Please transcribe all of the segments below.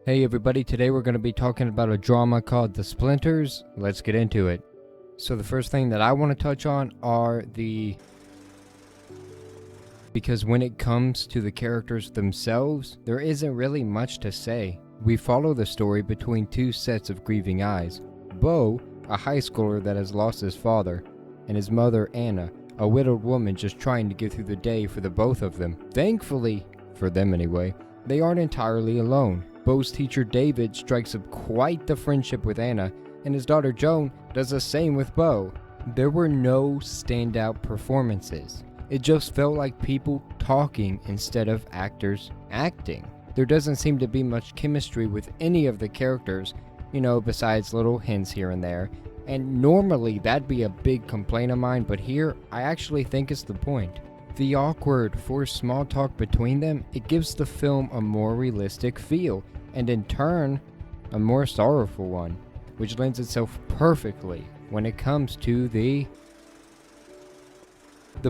Hey everybody, today we're going to be talking about a drama called The Splinters. Let's get into it. So the first thing that I want to touch on are because when it comes to the characters themselves, there isn't really much to say. We follow the story between two sets of grieving eyes. Bo, a high schooler that has lost his father, and his mother Anna, a widowed woman just trying to get through the day for the both of them. Thankfully, for them anyway, they aren't entirely alone. Bo's teacher David strikes up quite the friendship with Anna, and his daughter Joan does the same with Bo. There were no standout performances. It just felt like people talking instead of actors acting. There doesn't seem to be much chemistry with any of the characters, besides little hints here and there. And normally that'd be a big complaint of mine, but here I actually think it's the point. The awkward, forced small talk between them, it gives the film a more realistic feel, and in turn, a more sorrowful one, which lends itself perfectly when it comes to the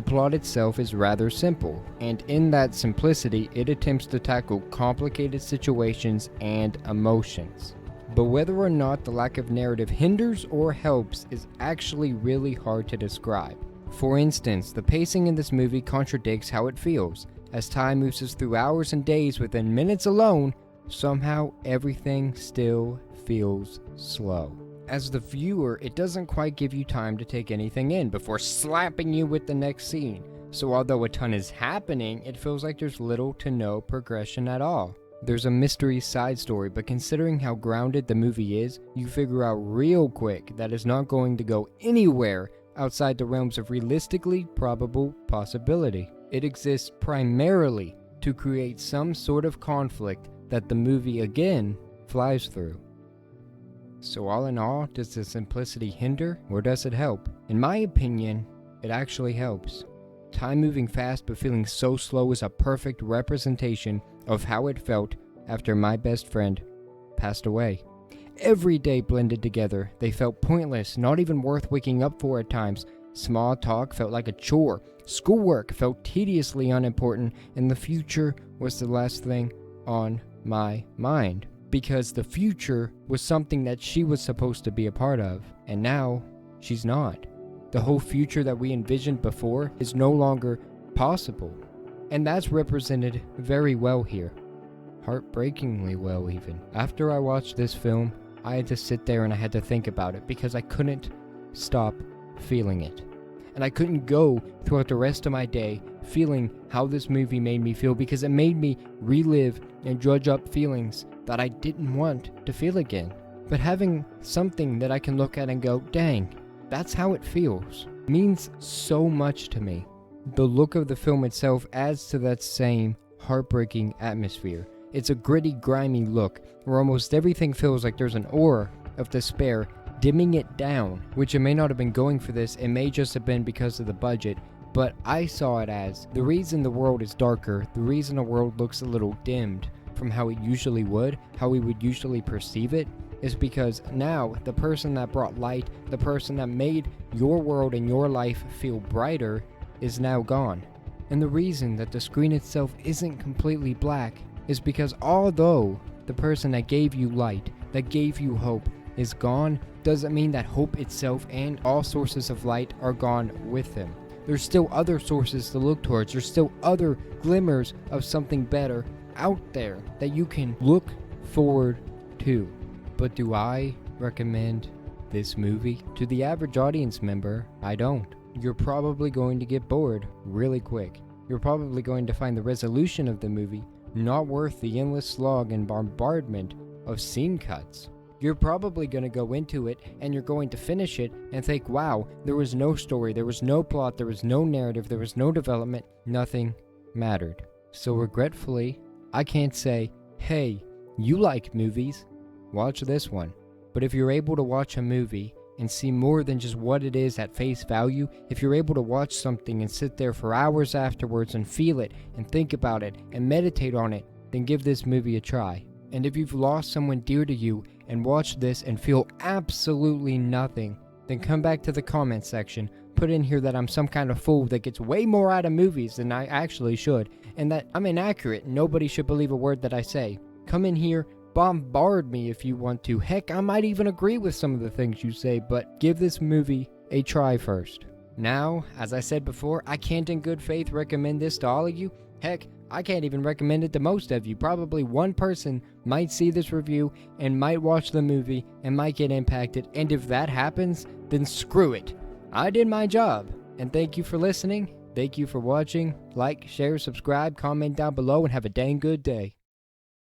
plot itself is rather simple, and in that simplicity, it attempts to tackle complicated situations and emotions. But whether or not the lack of narrative hinders or helps is actually really hard to describe. For instance, the pacing in this movie contradicts how it feels. As time moves us through hours and days within minutes alone, somehow everything still feels slow. As the viewer, it doesn't quite give you time to take anything in before slapping you with the next scene. So although a ton is happening, it feels like there's little to no progression at all. There's a mystery side story, but considering how grounded the movie is, you figure out real quick that it's not going to go anywhere outside the realms of realistically probable possibility. It exists primarily to create some sort of conflict that the movie again flies through. So all in all, does the simplicity hinder or does it help? In my opinion, it actually helps. Time moving fast but feeling so slow is a perfect representation of how it felt after my best friend passed away. Every day blended together. They felt pointless, not even worth waking up for at times. Small talk felt like a chore. Schoolwork felt tediously unimportant, and the future was the last thing on my mind. Because the future was something that she was supposed to be a part of, and now she's not. The whole future that we envisioned before is no longer possible. And that's represented very well here. Heartbreakingly well, even. After I watched this film, I had to sit there and I had to think about it because I couldn't stop feeling it. And I couldn't go throughout the rest of my day feeling how this movie made me feel because it made me relive and dredge up feelings that I didn't want to feel again. But having something that I can look at and go, dang, that's how it feels, means so much to me. The look of the film itself adds to that same heartbreaking atmosphere. It's a gritty, grimy look, where almost everything feels like there's an aura of despair dimming it down, which it may not have been going for this, it may just have been because of the budget, but I saw it as the reason the world is darker, the reason the world looks a little dimmed from how it usually would, how we would usually perceive it, is because now the person that brought light, the person that made your world and your life feel brighter, is now gone. And the reason that the screen itself isn't completely black is because although the person that gave you light, that gave you hope, is gone, doesn't mean that hope itself and all sources of light are gone with them. There's still other sources to look towards. There's still other glimmers of something better out there that you can look forward to. But do I recommend this movie? To the average audience member, I don't. You're probably going to get bored really quick. You're probably going to find the resolution of the movie not worth the endless slog and bombardment of scene cuts. You're probably going to go into it and you're going to finish it and think, wow, there was no story, there was no plot, there was no narrative, there was no development, nothing mattered. So regretfully, I can't say, hey, you like movies, watch this one. But if you're able to watch a movie and see more than just what it is at face value, if you're able to watch something and sit there for hours afterwards and feel it and think about it and meditate on it, then give this movie a try. And if you've lost someone dear to you and watch this and feel absolutely nothing, then come back to the comment section, put in here that I'm some kind of fool that gets way more out of movies than I actually should, and that I'm inaccurate and nobody should believe a word that I say. Come in here, Bombard me if you want to. Heck, I might even agree with some of the things you say, but give this movie a try first. Now, as I said before, I can't in good faith recommend this to all of you. Heck, I can't even recommend it to most of you. Probably one person might see this review and might watch the movie and might get impacted, and if that happens, then screw it. I did my job, and thank you for listening. Thank you for watching. Like, share, subscribe, comment down below, and have a dang good day.